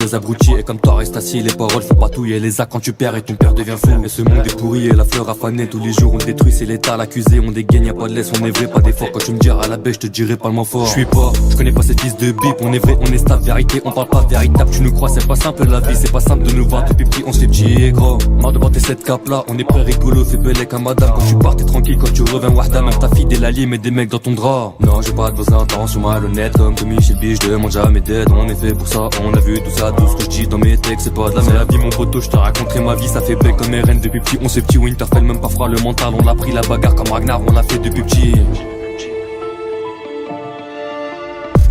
Les abrutis et comme toi reste assis, les paroles font patouiller les actes quand tu perds et ton père devient fou. Et ce monde est pourri et la fleur a fané, tous les jours on détruit, c'est l'état l'accusé, on dégaine, y'a pas de laisse, on est vrai, pas d'effort. Quand tu me diras à la baie, je te dirai pas le moins fort. Je suis pas, je connais pas ces fils de bip, on est vrai, on est stable, vérité, on parle pas véritable, tu nous crois, c'est pas simple la vie, c'est pas simple de nous voir depuis petit, on se fait petit et gros. Marre de porter cette cape là, on est prêt rigolo, fais belle comme madame, quand tu pars t'es tranquille, quand tu reviens wahda, même ta fille des l'allié, mais des mecs dans ton drap. Non, j'ai pas de vos intentions malhonnêtes, comme Tommy chez le biche, je demande jamais d'aide, on est fait pour ça, on a vu tout ça, tout ce que je dis dans mes textes, c'est pas de la merde. C'est la vie mon poteau, je te raconterai ma vie, ça fait bec comme RN depuis petit, on s'est petit, Winterfell même pas froid, le mental, on l'a pris la bagarre comme Ragnar, on l'a fait depuis petit.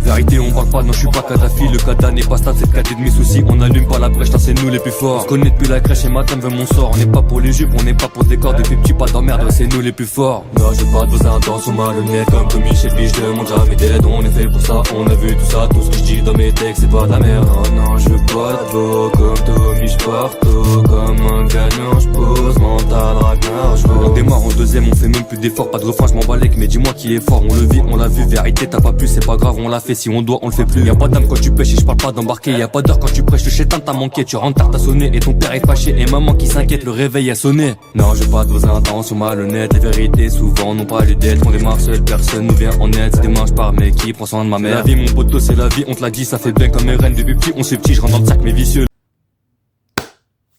Vérité, on parle pas, non je suis pas Kadhafi, le Kada n'est pas stable, c'est le cadet de mes soucis, on allume pas la brèche, c'est nous les plus forts. On se connaît depuis la crèche et madame veut mon sort, on n'est pas pour les jupes, on n'est pas pour le décor, depuis petit pas d'emmerde, c'est nous les plus forts. Non j'ai pas de vos intentions malhonnêtes, comme Tommy chez le je demande jamais d'aide, on est fait pour ça, on a vu tout ça, tout ce que je dis dans mes textes c'est pas de la merde. Non je veux pas de beau, comme Tommy je partout, comme un gagnant je pose, mental Ragnar je On démarre en deuxième, on fait même plus d'efforts, pas de refrain, je m'en bats les mais dis-moi qui est fort, on le vit, on l'a vu, vérité t'as pas pu, c'est pas grave, on l'a fait, si on doit on le fait plus. Y'a pas d'âme quand tu pêches et je parle pas d'embarquer. Y'a pas d'heure quand tu prêches, le chétan t'a manqué. Tu rentres tard, t'as sonné et ton père est fâché. Et maman qui s'inquiète, le réveil a sonné. Non, j'ai pas de vos intentions malhonnêtes. Les vérités souvent n'ont pas lieu d'être. On démarre seul, personne nous vient en aide. C'est des manches par mec qui prend soin de ma mère. La vie, mon poteau, c'est la vie, on te l'a dit, ça fait bien comme RN. Depuis petit, on s'est petit, je rentre dans le sac, mais vicieux.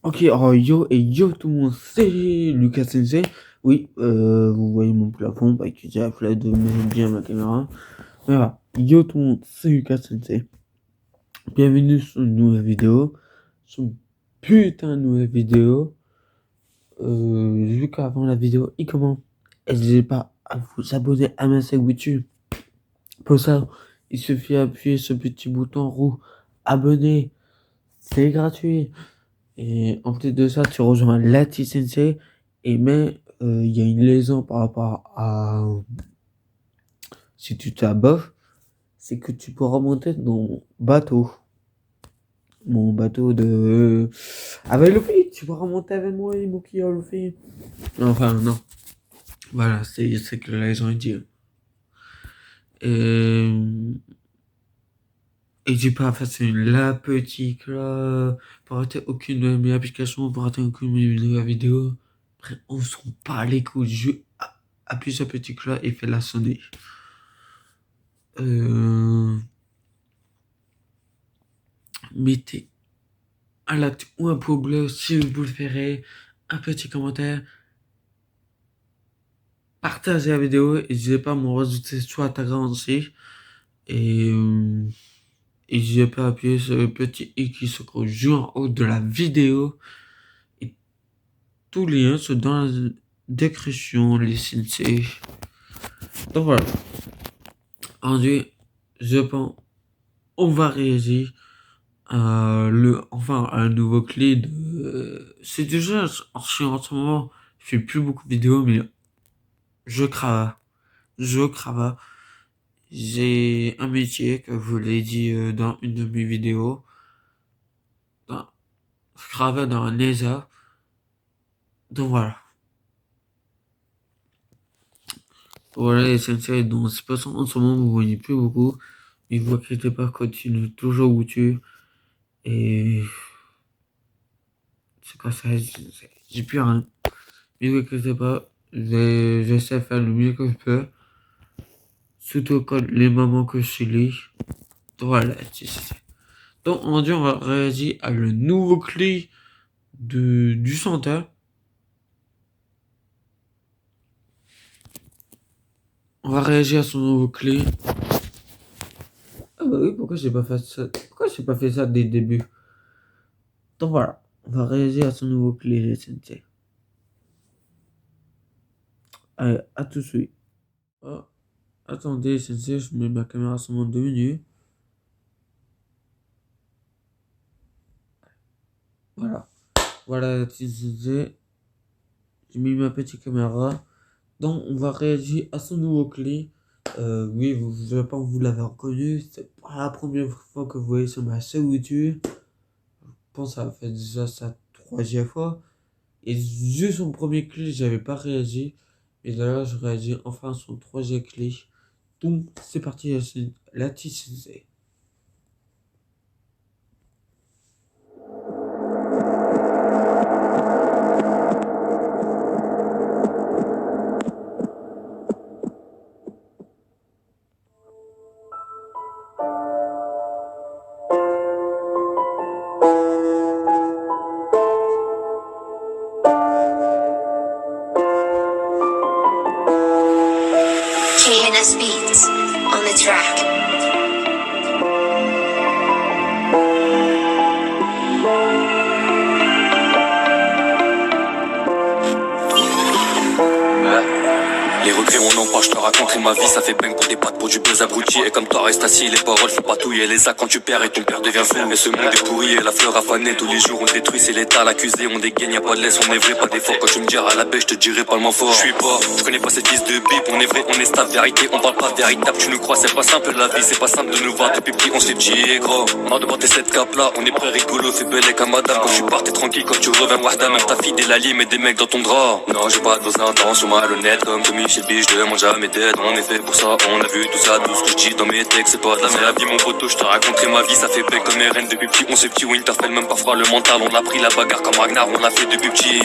Ok, alors yo et yo tout le monde, c'est Lucas Sensei. Oui, vous voyez mon plafond, bah qui déjà la de mettre bien ma caméra. Voilà, yo tout le monde, c'est Lucas Sensei. Bienvenue sur une nouvelle vidéo, sur une putain de nouvelle vidéo. Vu qu'avant la vidéo, il commence, n'hésitez pas à vous abonner à ma chaîne YouTube. Pour ça, il suffit d'appuyer ce petit bouton roux, abonner, c'est gratuit. Et en plus de ça, tu rejoins Lati Sensei. Et mais il y a une lésion par rapport à si tu t'abonnes, c'est que tu pourras monter dans mon bateau. Mon bateau de avec Luffy, tu pourras monter avec moi et Moki Luffy. Enfin non. Voilà, c'est que la lésion est dit. Et tu peux faire la petite là pour rater aucune de mes applications, pour rater aucune de mes vidéos. Après, on s'en pas les couilles. Je appuie sur petit cloche et fait la sonner. Mettez un like ou un pouce bleu si vous le ferez, un petit commentaire, partagez la vidéo, n'hésitez pas à me rajouter sur Instagram aussi, et n'hésitez pas à appuyer sur le petit i qui se trouve juste en haut de la vidéo, et tous les liens sont dans la description, les sensei. Donc voilà, ensuite, je pense, on va réagir à un nouveau clé de. C'est déjà en ce moment, je fais plus beaucoup de vidéos, mais je crave. J'ai un métier que je vous l'ai dit dans une de mes vidéos. Je travaille dans un ESA. Donc voilà. Voilà les sensei, donc c'est pas ça en ce moment vous voyez plus beaucoup. Mais vous inquiétez pas, continue toujours où tu. Et c'est quoi ça? J'ai plus rien. Mais vous inquiétez pas, j'essaie de faire le mieux que je peux. Surtout quand les moments que je suis là. Voilà, donc aujourd'hui on va réagir à le nouveau clé du chanteur. On va réagir à son nouveau clé. Ah bah oui, pourquoi j'ai pas fait ça? Pourquoi j'ai pas fait ça dès le début? Donc voilà, on va réagir à son nouveau clé, les sensei. Allez, à tout de suite. Oh, attendez, sensei, je mets ma caméra sur mon 2 minutes. Voilà. Voilà, sensei. J'ai mis ma petite caméra. Donc, on va réagir à son nouveau clé. Oui, je pense que vous l'avez reconnu. C'est pas la première fois que vous voyez sur ma chaîne YouTube. Je pense que ça fait déjà sa troisième fois. Et juste son premier clé, j'avais pas réagi. Et d'ailleurs, je réagis enfin à son troisième clé. Donc, c'est parti, la petite sensei. Les regrets on en parle, je te raconterai ma vie, ça fait bang pour des pattes, pour du buzz abruti. Et comme toi reste assis, les paroles font patouiller les actes quand tu perds et ton père devient fou. Et ce monde est pourri et la fleur affanée, tous les jours on détruit, c'est l'état, l'accusé, on dégaine, y'a pas de laisse, on est vrai, pas d'effort. Quand tu me diras à la baie, je te dirai pas le mot fort. Je suis pas, je connais pas cette fils de bip, on est vrai, on est stable, vérité, on parle pas véritable, tu nous crois, c'est pas simple la vie, c'est pas simple de nous voir depuis petit, on se fait petit et gros. On a demandé cette cape là, on est prêt rigolo, fais belle comme madame. Quand tu pars t'es tranquille, quand tu reviens wahda, même ta fille des l'allié, mais des mecs dans ton drap. Non, j'ai pas de vos intentions malhonnêtes, comme Tommy chez Biche, je demande jamais d'aide, on est fait pour ça, on a vu tout ça, tout ce que je dis dans mes textes, c'est pas de la merde. La vie mon poteau, je te raconterai ma vie, ça fait bec comme RN depuis petit, on s'est petit, Winterfell, même parfois le mental, on l'a pris la bagarre comme Ragnar, on l'a fait depuis petit.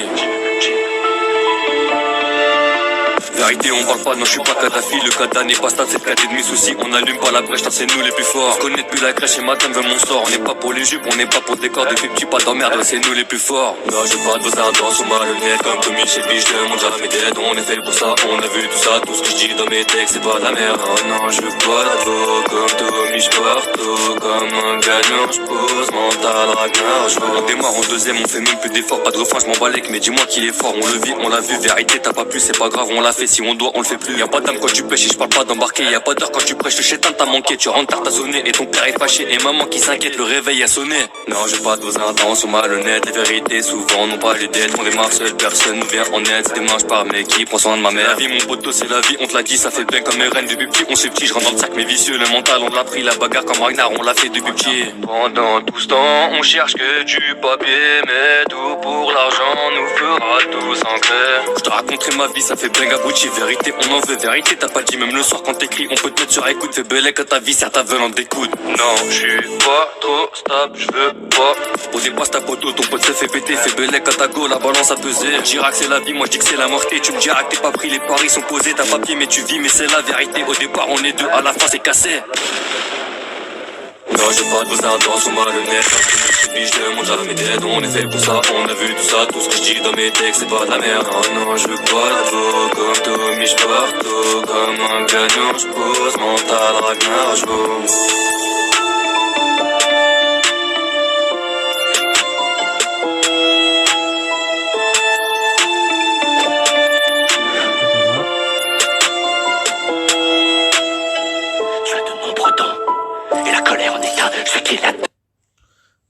Vérité, on parle pas, non, je suis pas Kadhafi. Le Kada n'est pas stable, c'est le cadet de mes soucis. On allume pas la brèche, c'est nous les plus forts. On connaît depuis la crèche et madame veut mon sort. On n'est pas pour les jupes, on n'est pas pour le décor. Depuis petit, pas d'emmerde, c'est nous les plus forts. Non, j'ai pas de vos intentions malhonnêtes. Comme Tommy chez Biche, je demande jamais d'aide. On est fait pour ça, on a vu tout ça. Tout ce que je dis dans mes textes, c'est pas de la merde. Non, non, je veux pas d'advo. Comme Tommy, je partout. Comme un gagnant, je pose mental, Ragnar. On démarre en deuxième, on fait même plus d'efforts. Pas de refrain, je m'en bats les mais dis-moi qui est fort. On le vit, on l'a vu. Vérité, t'as pas pu, c'est pas grave, on l'a fait. Si on doit, on le fait plus. Y'a pas d'âme quand tu pêches et je parle pas d'embarquer. Y'a pas d'heure quand tu prêches, le chétan t'a manqué. Tu rentres tard, t'as sonné et ton père est fâché. Et maman qui s'inquiète, le réveil a sonné. Non, j'ai pas de vos intentions malhonnêtes. Les vérités souvent n'ont pas les dettes. On démarre seul, personne nous vient en aide. C'est démarche par mec qui prend soin de ma mère. La vie, mon poteau, c'est la vie, on te l'a dit, ça fait bien comme RN. Depuis petit, on s'est petit, je rentre dans le sac, mais vicieux. Le mental, on l'a pris, la bagarre comme Ragnar, on l'a fait depuis petit. Pendant tout ce temps, on cherche que du papier, mais tout pour l'argent nous fera tous en clair. Je te raconterai ma vie, ça fait bang abouti. Vérité, on en veut, vérité, t'as pas dit même le soir quand t'écris. On peut te mettre sur écoute, fais belé que ta vie, certains veulent en découdre. Non, je suis pas trop stable, je veux pas. Au départ, ta poteau, ton pote se fait péter. Fais belé quand ta go, la balance a pesé. J'irai que c'est la vie, moi je dis que c'est la mort. Et tu me diras que t'es pas pris, les paris sont posés. T'as papier, mais tu vis, mais c'est la vérité. Au départ, on est deux, à la fin, c'est cassé. Non, j'ai pas de vos intentions malhonnêtes. Je demande jamais d'aide, on est fait pour ça, on a vu tout ça, tout ce que je dis dans mes textes, c'est pas de la merde. Non, non, je veux pas d'advo, comme Tommy, je partout. Comme un gagnant, je pose mental, Ragnar, je veux.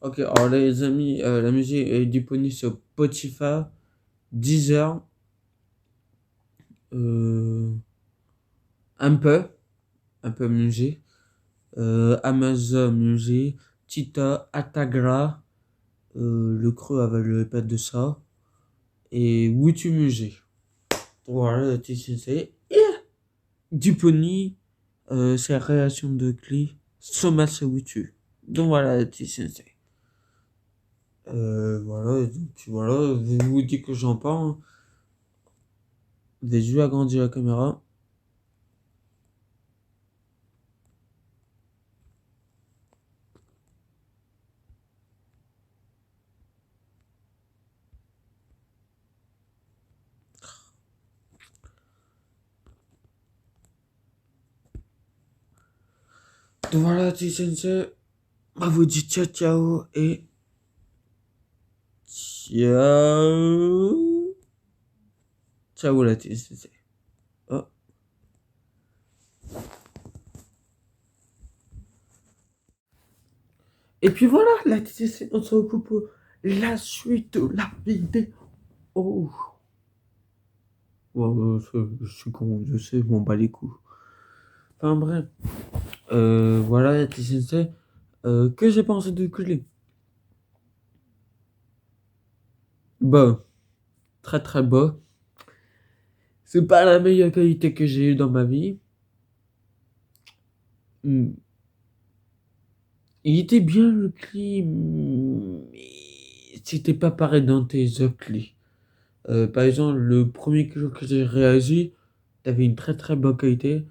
Ok, alors les amis, la musique est disponible sur Spotify, Deezer, un peu musique, Amazon Music, Tita, Atagra, le creux avec le pet de ça, et YouTube Music. Voilà, c'est disponible, c'est la création de clips, Soma sur YouTube. Donc voilà, c'est voilà, et puis voilà, je vous dis que j'en parle. J'ai dû agrandir la caméra. Donc voilà, T-Sensei, on vous dit ciao ciao et ciao. Ciao la T-Sensei. Oh. Et puis voilà, la T-Sensei, on se retrouve pour la suite de la vidéo. Oh. Ouais, je suis con, je sais, je m'en bats les coups. Enfin bref. Voilà, la T-Sensei. Que j'ai pensé de Clé? Bon, très très beau. C'est pas la meilleure qualité que j'ai eue dans ma vie. Il était bien le clip, mais c'était pas pareil dans tes autres clips. Par exemple, le premier clip que j'ai réagi, t'avais une très très bonne qualité.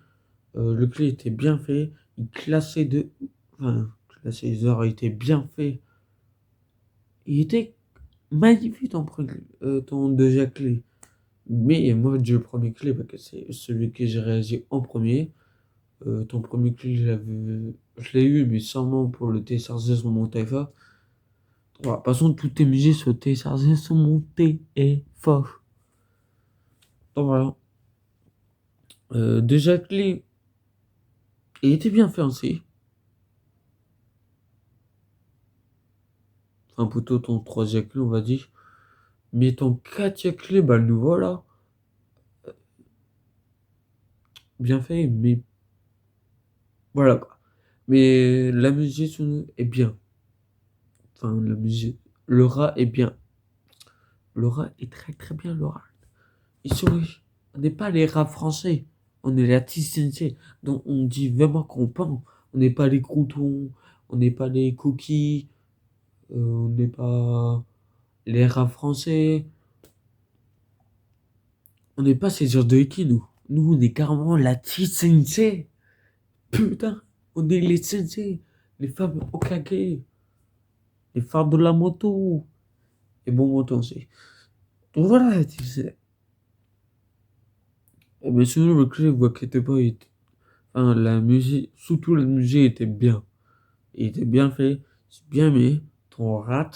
Le clip était bien fait. Il classait de. Enfin, classait les heures, il était bien fait. Il était magnifique ton deuxième clip. Mais moi, le premier clip, c'est celui que j'ai réagi en premier. Ton premier clip, je l'ai eu, mais seulement pour le télécharger sur mon téléphone. Voilà, passons toutes tes musiques sur télécharger sur mon téléphone. Donc voilà. Déjà, clip, il était bien fait aussi. Enfin, plutôt ton troisième clip, on va dire. Mais ton quatrième clip, bah, le nouveau là, bien fait, mais voilà quoi. Mais la musique est bien. Enfin, la musique. Le rat est bien. Le rat est très très bien, le rat. Ils sont riches. On n'est pas les rats français. On est la TCNC. Donc on dit vraiment qu'on pense. On n'est pas les croutons. On n'est pas les cookies. On n'est pas les rats français. On n'est pas ces genres de hiki, nous. Nous, on est carrément la TCNC. Putain, on est les sensei. Les femmes au kage. Les phares de la moto. Et bon moto aussi. Donc voilà, tu sais. Mais sinon, le clip, vous inquiétez pas, enfin, la musique, surtout la musique était bien. Il était bien fait, c'est bien mis. Ton rat.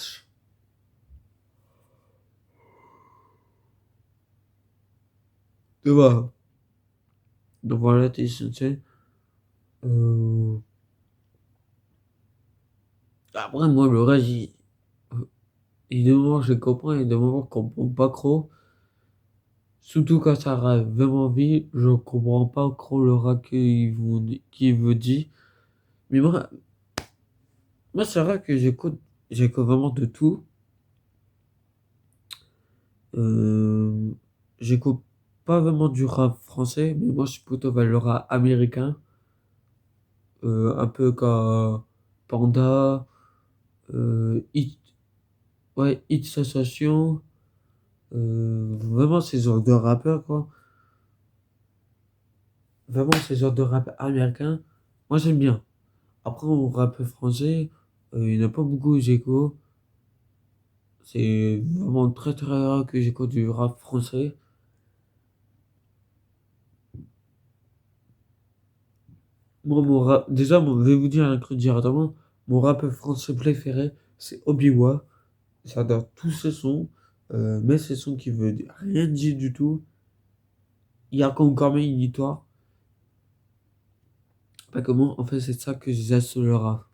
Tu vois. Donc voilà, t'es sincère. Euh... Après, moi, le reste, il y a des moments, je comprends, il y a des moments, je comprends pas trop. Surtout quand ça rate vraiment vite, je comprends pas trop le rat qu'il veut dire. Mais moi c'est vrai que j'écoute vraiment de tout. Euh, J'écoute pas vraiment du rap français, mais moi je suis plutôt vers le rap américain. Un peu comme Panda, Hit, ouais, Hit Sensation, vraiment ces genres de rappeurs, quoi. Vraiment ces genres de rap américain, moi j'aime bien. Après, au rap français, il n'y en a pas beaucoup que j'écoute. C'est vraiment très très rare que j'écoute du rap français. Moi, déjà, je vais vous dire un truc directement. Mon rappeur français préféré, c'est Obi-Wan. J'adore tous ses sons, mais ces sons qui veulent rien dire du tout. Il y a quand même une histoire. Pas comment, en fait, c'est ça que j'aime sur le rap.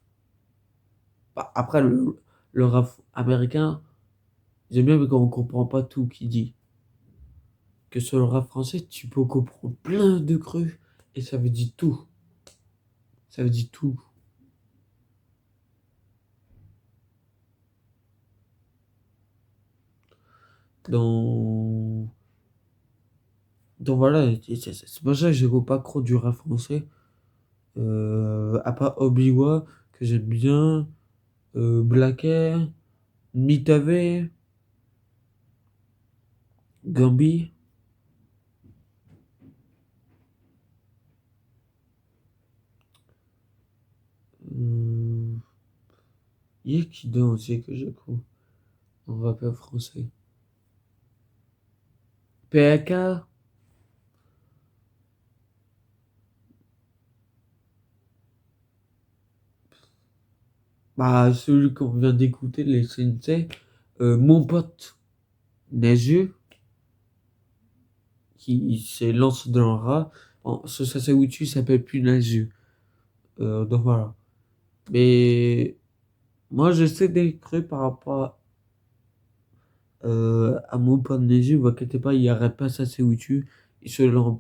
Bah, après, le rap américain, j'aime bien mais quand on comprend pas tout qu'il dit. Que sur le rap français, tu peux comprendre plein de crus et ça veut dire tout. Ça veut dire tout. Dans... Donc voilà, c'est pour ça que je pas trop du rap français. À part Obi-Wan, que j'aime bien. Black Air, Nitave, Gambi. Euh, Il y a qui d'autre aussi que j'écoute en rappeur français? PAK. Bah, celui qu'on vient d'écouter, les Sensei. Mon pote, Nezu, qui s'est lancé dans le rap. Ce Sasawuchi s'appelle plus Nezu. Donc voilà. Mais moi, je sais des trucs par rapport à mon pote Nezu. Vous inquiétez pas, il arrête pas Sasawuchi. Il se lance,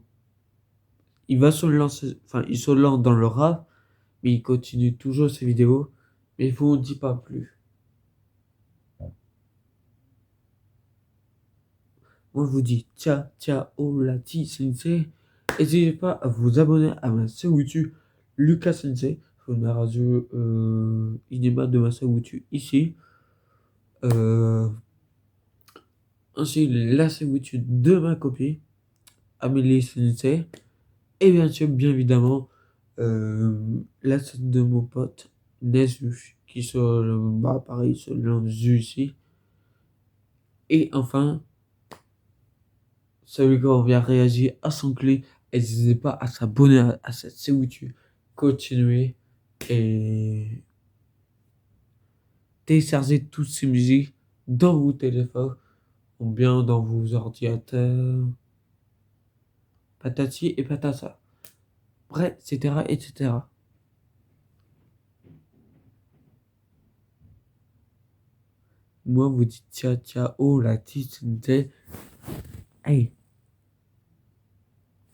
il va se lancer, enfin, il se lance dans le rap, mais il continue toujours ses vidéos. Mais il vous en dit pas plus. Moi, je vous dis ciao, ciao, la sensei. N'hésitez pas à vous abonner à ma chaîne YouTube, Lucas Sensei. Je vous mets la radio Inema de ma chaîne YouTube ici. Euh, Ainsi, la chaîne YouTube de ma copine, Amélie Sensei. Et bien sûr, bien évidemment, la chaîne de mon pote, Nezu, qui se, bah, pareil, se lance ici. Et enfin, celui qui vient réagir à son clip n'hésitez pas à s'abonner à cette chaîne YouTube. Continuez et téléchargez toutes ces musiques dans vos téléphones ou bien dans vos ordinateurs. Patati et patata. Bref, etc., etc. Moi, vous dites ciao, la petite unité. Hey.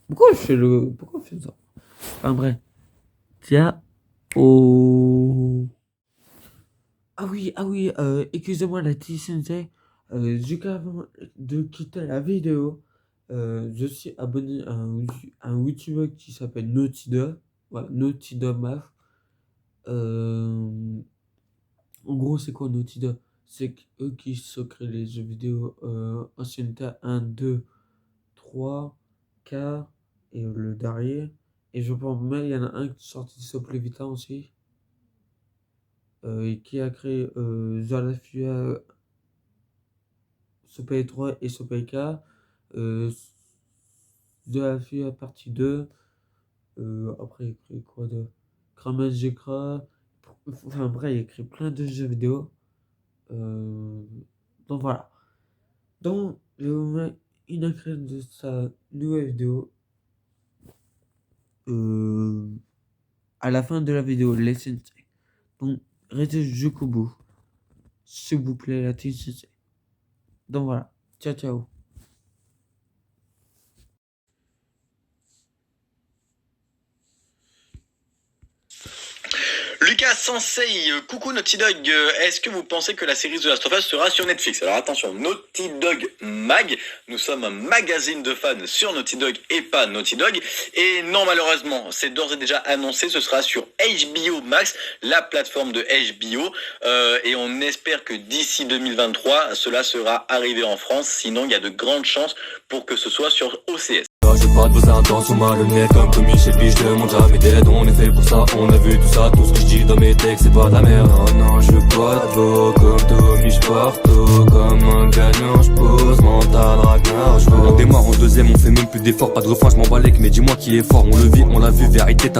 Pourquoi je fais ça? Enfin bref. Ciao. Ah oui, excusez-moi la petite unité. Juste avant de quitter la vidéo, je suis abonné à un YouTuber qui s'appelle Naughty Dog. Voilà, Naughty Dog Math. En gros, c'est quoi Naughty Dog? C'est eux qui se créent les jeux vidéo ancienneté 1, 2, 3, 4 et le dernier. Et je pense même il y en a un qui est sorti sur plus vite aussi. Et qui a créé Zalafia, Super 3 et Super 4. Zalafia partie 2. Après, il a créé quoi de Kramen Jekra. Enfin bref, il a créé plein de jeux vidéo. Donc voilà. Donc, je vais vous mettre une extrait de sa nouvelle vidéo. À la fin de la vidéo, laissez. Donc, restez jusqu'au bout. S'il vous plaît, la team. Donc voilà. Ciao, ciao. Lucas Sensei, coucou Naughty Dog, est-ce que vous pensez que la série The Last of Us sera sur Netflix? Alors attention, Naughty Dog Mag, nous sommes un magazine de fans sur Naughty Dog et pas Naughty Dog, et non malheureusement, c'est d'ores et déjà annoncé, ce sera sur HBO Max, la plateforme de HBO, et on espère que d'ici 2023, cela sera arrivé en France, sinon il y a de grandes chances pour que ce soit sur OCS. J'ai pas de vos intentions malhonnêtes comme Michel Puis je demande jamais d'aide. On est fait pour ça, on a vu tout ça. Tout ce que je dis dans mes textes c'est pas de la merde. Oh non, je veux pas de beau comme Tommy, je partout comme un gagnant, je pose mental Ragnar, je On démarre en deuxième, on fait même plus d'efforts. Pas de refrain, je m'en bats les, mais dis-moi qui est fort. On le vit, on l'a vu, vérité, t'as